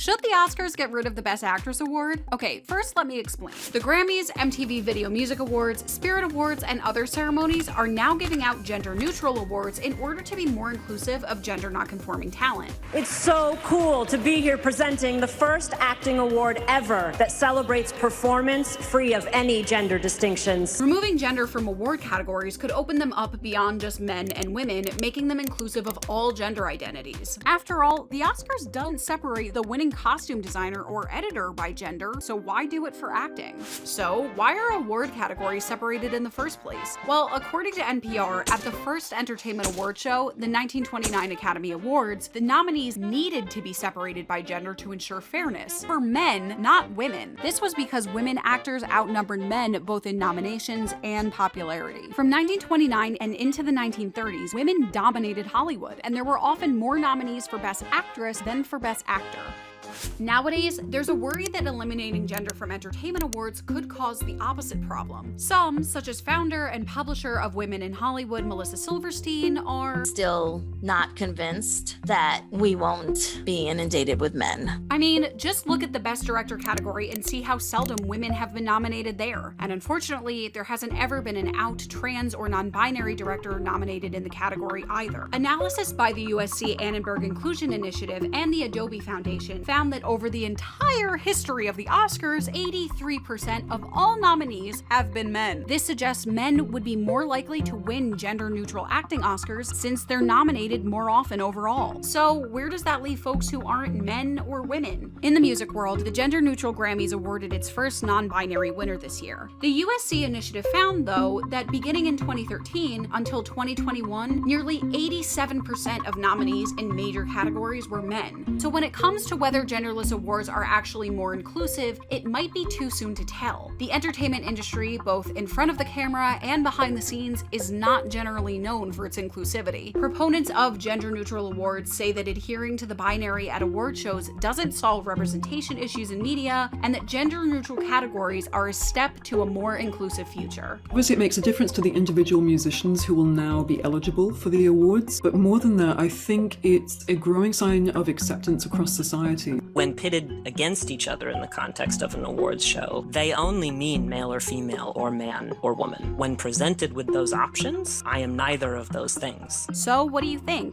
Should the Oscars get rid of the Best Actress award? Okay, first let me explain. The Grammys, MTV Video Music Awards, Spirit Awards, and other ceremonies are now giving out gender-neutral awards in order to be more inclusive of gender-non-conforming talent. It's so cool to be here presenting the first acting award ever that celebrates performance free of any gender distinctions. Removing gender from award categories could open them up beyond just men and women, making them inclusive of all gender identities. After all, the Oscars don't separate the winning costume designer or editor by gender, so why do it for acting? So why are award categories separated in the first place? Well, according to NPR, at the first entertainment award show, the 1929 Academy Awards, the nominees needed to be separated by gender to ensure fairness. For men, not women. This was because women actors outnumbered men both in nominations and popularity. From 1929 and into the 1930s, women dominated Hollywood, and there were often more nominees for Best Actress than for Best Actor. Nowadays, there's a worry that eliminating gender from entertainment awards could cause the opposite problem. Some, such as founder and publisher of Women in Hollywood, Melissa Silverstein, are still not convinced that we won't be inundated with men. I mean, just look at the Best Director category and see how seldom women have been nominated there. And unfortunately, there hasn't ever been an out, trans, or non-binary director nominated in the category either. Analysis by the USC Annenberg Inclusion Initiative and the Adobe Foundation found that over the entire history of the Oscars, 83% of all nominees have been men. This suggests men would be more likely to win gender-neutral acting Oscars since they're nominated more often overall. So where does that leave folks who aren't men or women? In the music world, the gender-neutral Grammys awarded its first non-binary winner this year. The USC initiative found, though, that beginning in 2013 until 2021, nearly 87% of nominees in major categories were men. So when it comes to whether genderless awards are actually more inclusive, it might be too soon to tell. The entertainment industry, both in front of the camera and behind the scenes, is not generally known for its inclusivity. Proponents of gender-neutral awards say that adhering to the binary at award shows doesn't solve representation issues in media, and that gender-neutral categories are a step to a more inclusive future. Obviously, it makes a difference to the individual musicians who will now be eligible for the awards, but more than that, I think it's a growing sign of acceptance across society. When pitted against each other in the context of an awards show, they only mean male or female or man or woman. When presented with those options, I am neither of those things. So what do you think?